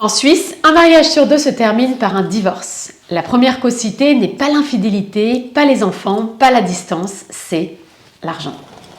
En Suisse, un mariage sur deux se termine par un divorce. La première cause citée n'est pas l'infidélité, pas les enfants, pas la distance, c'est l'argent.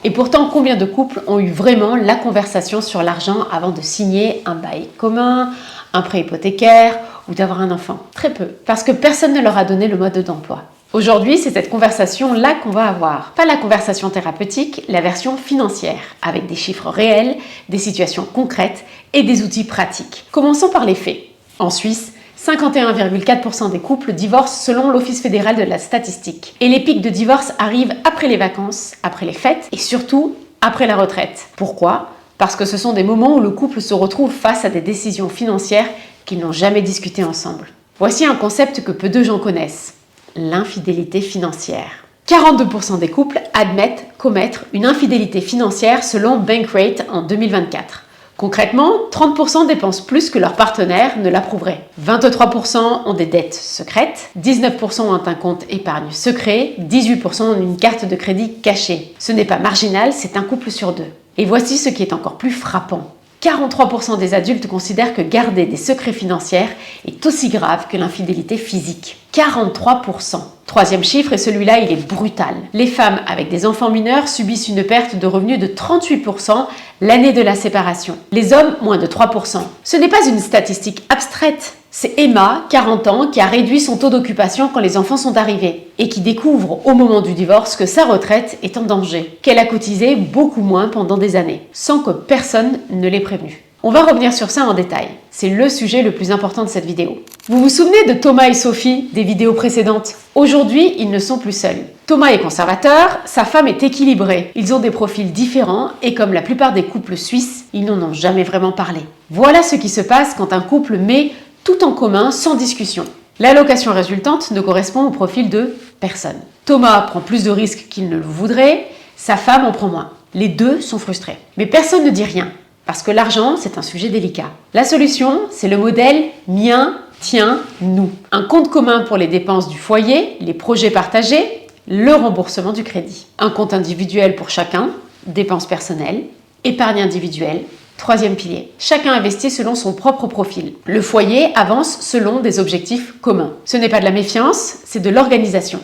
Et pourtant, combien de couples ont eu vraiment la conversation sur l'argent avant de signer un bail commun, un prêt hypothécaire ou d'avoir un enfant? Très peu, parce que personne ne leur a donné le mode d'emploi. Aujourd'hui, c'est cette conversation-là qu'on va avoir. Pas la conversation thérapeutique, la version financière, avec des chiffres réels, des situations concrètes et des outils pratiques. Commençons par les faits. En Suisse, 51,4% des couples divorcent selon l'Office fédéral de la statistique. Et les pics de divorce arrivent après les vacances, après les fêtes et surtout après la retraite. Pourquoi ? Parce que ce sont des moments où le couple se retrouve face à des décisions financières qu'ils n'ont jamais discutées ensemble. Voici un concept que peu de gens connaissent. L'infidélité financière. 42% des couples admettent commettre une infidélité financière selon Bankrate en 2024. Concrètement, 30% dépensent plus que leur partenaire ne l'approuverait. 23% ont des dettes secrètes, 19% ont un compte épargne secret, 18% ont une carte de crédit cachée. Ce n'est pas marginal, c'est un couple sur deux. Et voici ce qui est encore plus frappant. 43% des adultes considèrent que garder des secrets financiers est aussi grave que l'infidélité physique. 43%. Troisième chiffre, et celui-là, il est brutal. Les femmes avec des enfants mineurs subissent une perte de revenus de 38% l'année de la séparation. Les hommes, moins de 3%. Ce n'est pas une statistique abstraite. C'est Emma, 40 ans, qui a réduit son taux d'occupation quand les enfants sont arrivés et qui découvre au moment du divorce que sa retraite est en danger, qu'elle a cotisé beaucoup moins pendant des années, sans que personne ne l'ait prévenue. On va revenir sur ça en détail. C'est le sujet le plus important de cette vidéo. Vous vous souvenez de Thomas et Sophie des vidéos précédentes? Aujourd'hui, ils ne sont plus seuls. Thomas est conservateur, sa femme est équilibrée. Ils ont des profils différents et comme la plupart des couples suisses, ils n'en ont jamais vraiment parlé. Voilà ce qui se passe quand un couple met tout en commun sans discussion. L'allocation résultante ne correspond au profil de personne. Thomas prend plus de risques qu'il ne le voudrait, sa femme en prend moins. Les deux sont frustrés. Mais personne ne dit rien. Parce que l'argent, c'est un sujet délicat. La solution, c'est le modèle mien, tien, nous. Un compte commun pour les dépenses du foyer, les projets partagés, le remboursement du crédit. Un compte individuel pour chacun, dépenses personnelles, épargne individuelle. Troisième pilier. Chacun investit selon son propre profil. Le foyer avance selon des objectifs communs. Ce n'est pas de la méfiance, c'est de l'organisation.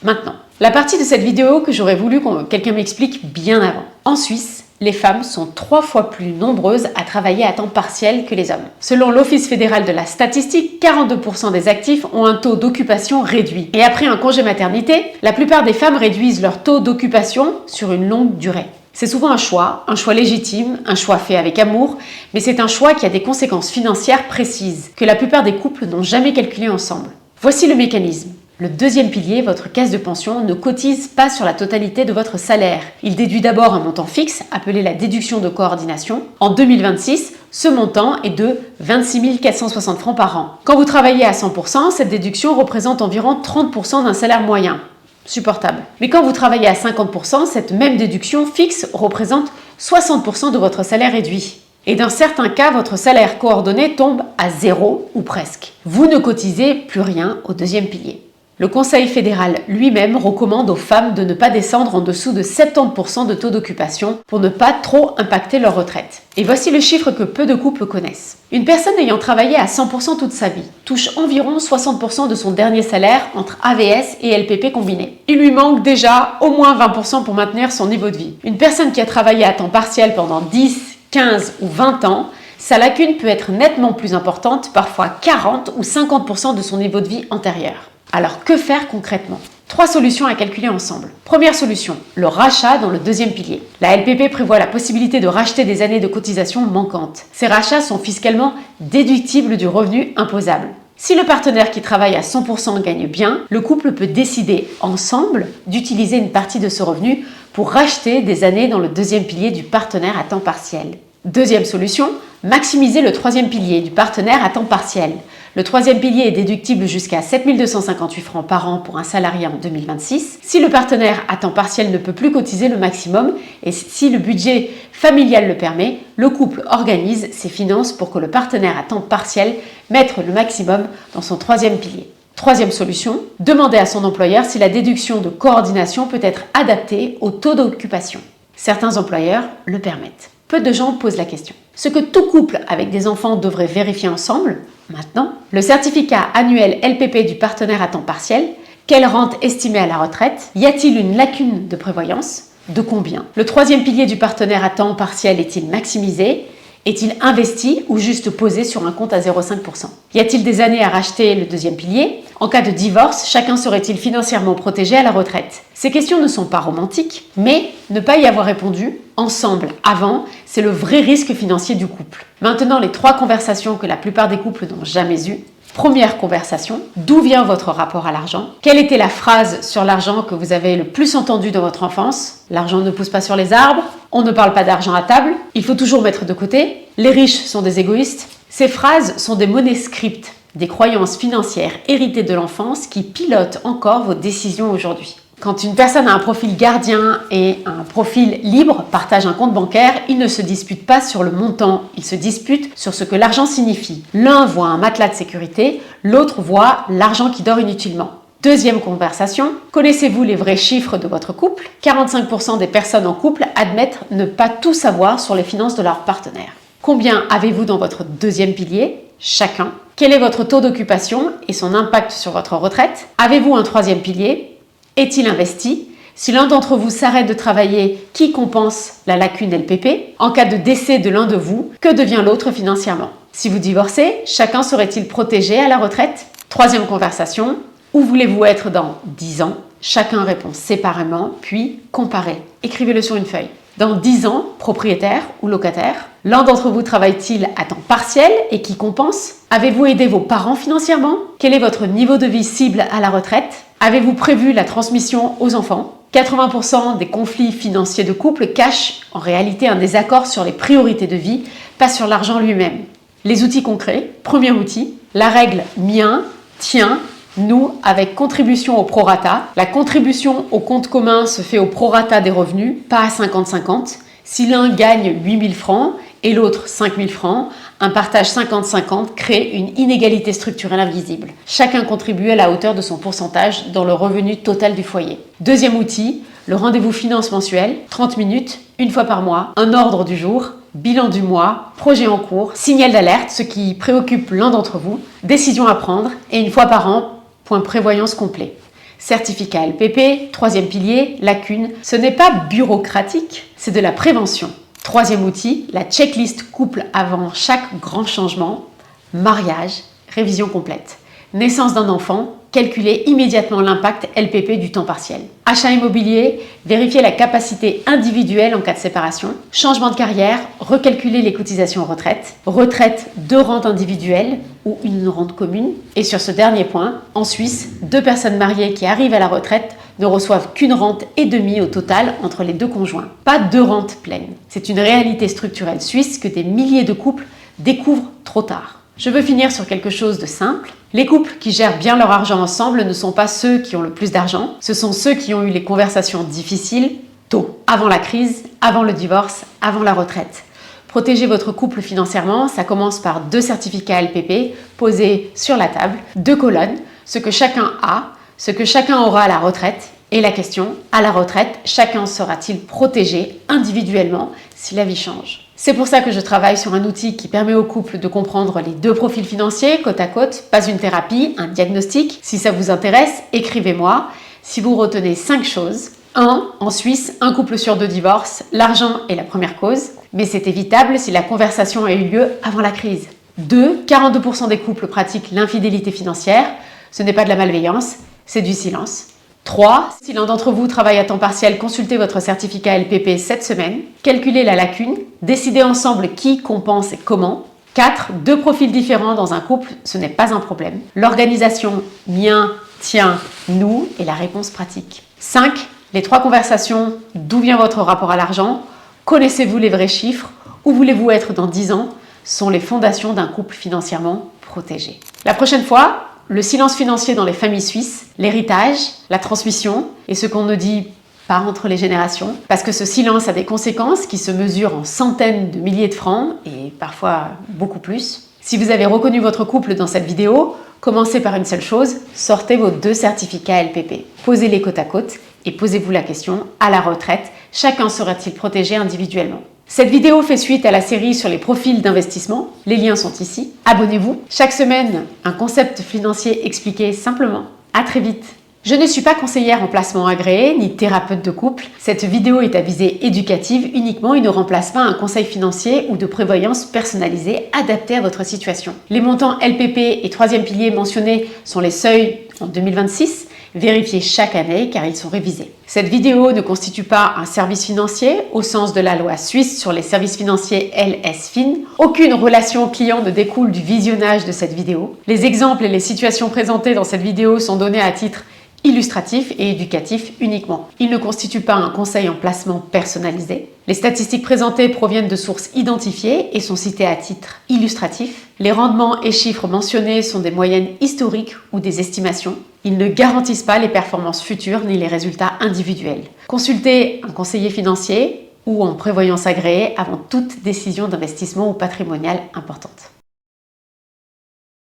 Maintenant, la partie de cette vidéo que j'aurais voulu que quelqu'un m'explique bien avant. En Suisse, les femmes sont 3 fois plus nombreuses à travailler à temps partiel que les hommes. Selon l'Office fédéral de la statistique, 42% des actifs ont un taux d'occupation réduit. Et après un congé maternité, la plupart des femmes réduisent leur taux d'occupation sur une longue durée. C'est souvent un choix légitime, un choix fait avec amour, mais c'est un choix qui a des conséquences financières précises, que la plupart des couples n'ont jamais calculées ensemble. Voici le mécanisme. Le deuxième pilier, votre caisse de pension, ne cotise pas sur la totalité de votre salaire. Il déduit d'abord un montant fixe, appelé la déduction de coordination. En 2026, ce montant est de 26 460 francs par an. Quand vous travaillez à 100%, cette déduction représente environ 30% d'un salaire moyen. Supportable. Mais quand vous travaillez à 50%, cette même déduction fixe représente 60% de votre salaire réduit. Et dans certains cas, votre salaire coordonné tombe à zéro ou presque. Vous ne cotisez plus rien au deuxième pilier. Le Conseil fédéral lui-même recommande aux femmes de ne pas descendre en dessous de 70% de taux d'occupation pour ne pas trop impacter leur retraite. Et voici le chiffre que peu de couples connaissent. Une personne ayant travaillé à 100% toute sa vie touche environ 60% de son dernier salaire entre AVS et LPP combinés. Il lui manque déjà au moins 20% pour maintenir son niveau de vie. Une personne qui a travaillé à temps partiel pendant 10, 15 ou 20 ans, sa lacune peut être nettement plus importante, parfois 40 ou 50% de son niveau de vie antérieur. Alors, que faire concrètement? 3 solutions à calculer ensemble. Première solution, le rachat dans le deuxième pilier. La LPP prévoit la possibilité de racheter des années de cotisation manquantes. Ces rachats sont fiscalement déductibles du revenu imposable. Si le partenaire qui travaille à 100% gagne bien, le couple peut décider ensemble d'utiliser une partie de ce revenu pour racheter des années dans le deuxième pilier du partenaire à temps partiel. Deuxième solution, maximiser le troisième pilier du partenaire à temps partiel. Le troisième pilier est déductible jusqu'à 7 258 francs par an pour un salarié en 2026. Si le partenaire à temps partiel ne peut plus cotiser le maximum et si le budget familial le permet, le couple organise ses finances pour que le partenaire à temps partiel mette le maximum dans son troisième pilier. Troisième solution, demander à son employeur si la déduction de coordination peut être adaptée au taux d'occupation. Certains employeurs le permettent. Peu de gens posent la question. Ce que tout couple avec des enfants devrait vérifier ensemble, maintenant, le certificat annuel LPP du partenaire à temps partiel, quelle rente estimée à la retraite, y a-t-il une lacune de prévoyance, de combien? Le troisième pilier du partenaire à temps partiel est-il maximisé? Est-il investi ou juste posé sur un compte à 0,5%? Y a-t-il des années à racheter le deuxième pilier? En cas de divorce, chacun serait-il financièrement protégé à la retraite? Ces questions ne sont pas romantiques, mais ne pas y avoir répondu ensemble avant, c'est le vrai risque financier du couple. Maintenant, les 3 conversations que la plupart des couples n'ont jamais eues. Première conversation, d'où vient votre rapport à l'argent? Quelle était la phrase sur l'argent que vous avez le plus entendue dans votre enfance? L'argent ne pousse pas sur les arbres, on ne parle pas d'argent à table, il faut toujours mettre de côté, les riches sont des égoïstes. Ces phrases sont des monnaies script, des croyances financières héritées de l'enfance qui pilotent encore vos décisions aujourd'hui. Quand une personne a un profil gardien et un profil libre, partage un compte bancaire, ils ne se disputent pas sur le montant, ils se disputent sur ce que l'argent signifie. L'un voit un matelas de sécurité, l'autre voit l'argent qui dort inutilement. Deuxième conversation, connaissez-vous les vrais chiffres de votre couple? 45% des personnes en couple admettent ne pas tout savoir sur les finances de leur partenaire. Combien avez-vous dans votre deuxième pilier? Chacun. Quel est votre taux d'occupation et son impact sur votre retraite? Avez-vous un troisième pilier? Est-il investi? Si l'un d'entre vous s'arrête de travailler, qui compense la lacune LPP? En cas de décès de l'un de vous, que devient l'autre financièrement? Si vous divorcez, chacun serait-il protégé à la retraite? Troisième conversation, où voulez-vous être dans 10 ans? Chacun répond séparément, puis comparez. Écrivez-le sur une feuille. Dans 10 ans, propriétaire ou locataire, l'un d'entre vous travaille-t-il à temps partiel et qui compense? Avez-vous aidé vos parents financièrement? Quel est votre niveau de vie cible à la retraite? Avez-vous prévu la transmission aux enfants? 80% des conflits financiers de couple cachent en réalité un désaccord sur les priorités de vie, pas sur l'argent lui-même. Les outils concrets. Premier outil, la règle mien, tien, nous avec contribution au prorata. La contribution au compte commun se fait au prorata des revenus, pas à 50-50. Si l'un gagne 8 000 francs et l'autre 5 000 francs, un partage 50-50 crée une inégalité structurelle invisible. Chacun contribue à la hauteur de son pourcentage dans le revenu total du foyer. Deuxième outil, le rendez-vous finance mensuel, 30 minutes, une fois par mois, un ordre du jour, bilan du mois, projet en cours, signal d'alerte, ce qui préoccupe l'un d'entre vous, décision à prendre et une fois par an, point prévoyance complet. Certificat LPP, troisième pilier, lacune, ce n'est pas bureaucratique, c'est de la prévention. Troisième outil, la checklist couple avant chaque grand changement, mariage, révision complète. Naissance d'un enfant, calculez immédiatement l'impact LPP du temps partiel. Achat immobilier, vérifiez la capacité individuelle en cas de séparation. Changement de carrière, recalculez les cotisations retraite. Retraite, 2 rentes individuelles ou une rente commune. Et sur ce dernier point, en Suisse, 2 personnes mariées qui arrivent à la retraite ne reçoivent qu'une rente et demie au total entre les 2 conjoints. Pas 2 rentes pleines. C'est une réalité structurelle suisse que des milliers de couples découvrent trop tard. Je veux finir sur quelque chose de simple. Les couples qui gèrent bien leur argent ensemble ne sont pas ceux qui ont le plus d'argent, ce sont ceux qui ont eu les conversations difficiles tôt, avant la crise, avant le divorce, avant la retraite. Protéger votre couple financièrement, ça commence par 2 certificats LPP posés sur la table, 2 colonnes, ce que chacun a, ce que chacun aura à la retraite, et la question, à la retraite, chacun sera-t-il protégé individuellement si la vie change? C'est pour ça que je travaille sur un outil qui permet au couple de comprendre les 2 profils financiers côte à côte, pas une thérapie, un diagnostic. Si ça vous intéresse, écrivez-moi. Si vous retenez 5 choses. 1. En Suisse, un couple sur 2 divorce, l'argent est la première cause, mais c'est évitable si la conversation a eu lieu avant la crise. 2. 42% des couples pratiquent l'infidélité financière. Ce n'est pas de la malveillance, c'est du silence. 3. Si l'un d'entre vous travaille à temps partiel, consultez votre certificat LPP cette semaine. Calculez la lacune. Décidez ensemble qui compense et comment. 4. 2 profils différents dans un couple, ce n'est pas un problème. L'organisation mien, tien, nous est la réponse pratique. 5. Les 3 conversations. D'où vient votre rapport à l'argent? Connaissez-vous les vrais chiffres? Où voulez-vous être dans 10 ans? Sont les fondations d'un couple financièrement protégé. La prochaine fois, le silence financier dans les familles suisses, l'héritage, la transmission et ce qu'on ne dit pas entre les générations. Parce que ce silence a des conséquences qui se mesurent en centaines de milliers de francs et parfois beaucoup plus. Si vous avez reconnu votre couple dans cette vidéo, commencez par une seule chose, sortez vos 2 certificats LPP. Posez-les côte à côte et posez-vous la question, à la retraite, chacun sera-t-il protégé individuellement? Cette vidéo fait suite à la série sur les profils d'investissement. Les liens sont ici. Abonnez-vous. Chaque semaine, un concept financier expliqué simplement. À très vite. Je ne suis pas conseillère en placement agréé ni thérapeute de couple. Cette vidéo est à visée éducative uniquement et ne remplace pas un conseil financier ou de prévoyance personnalisé adapté à votre situation. Les montants LPP et troisième pilier mentionnés sont les seuils en 2026. Vérifiez chaque année car ils sont révisés. Cette vidéo ne constitue pas un service financier au sens de la loi suisse sur les services financiers LSFIN. Aucune relation client ne découle du visionnage de cette vidéo. Les exemples et les situations présentées dans cette vidéo sont donnés à titre illustratif et éducatif uniquement. Il ne constitue pas un conseil en placement personnalisé. Les statistiques présentées proviennent de sources identifiées et sont citées à titre illustratif. Les rendements et chiffres mentionnés sont des moyennes historiques ou des estimations. Ils ne garantissent pas les performances futures ni les résultats individuels. Consultez un conseiller financier ou en prévoyance agréée avant toute décision d'investissement ou patrimoniale importante.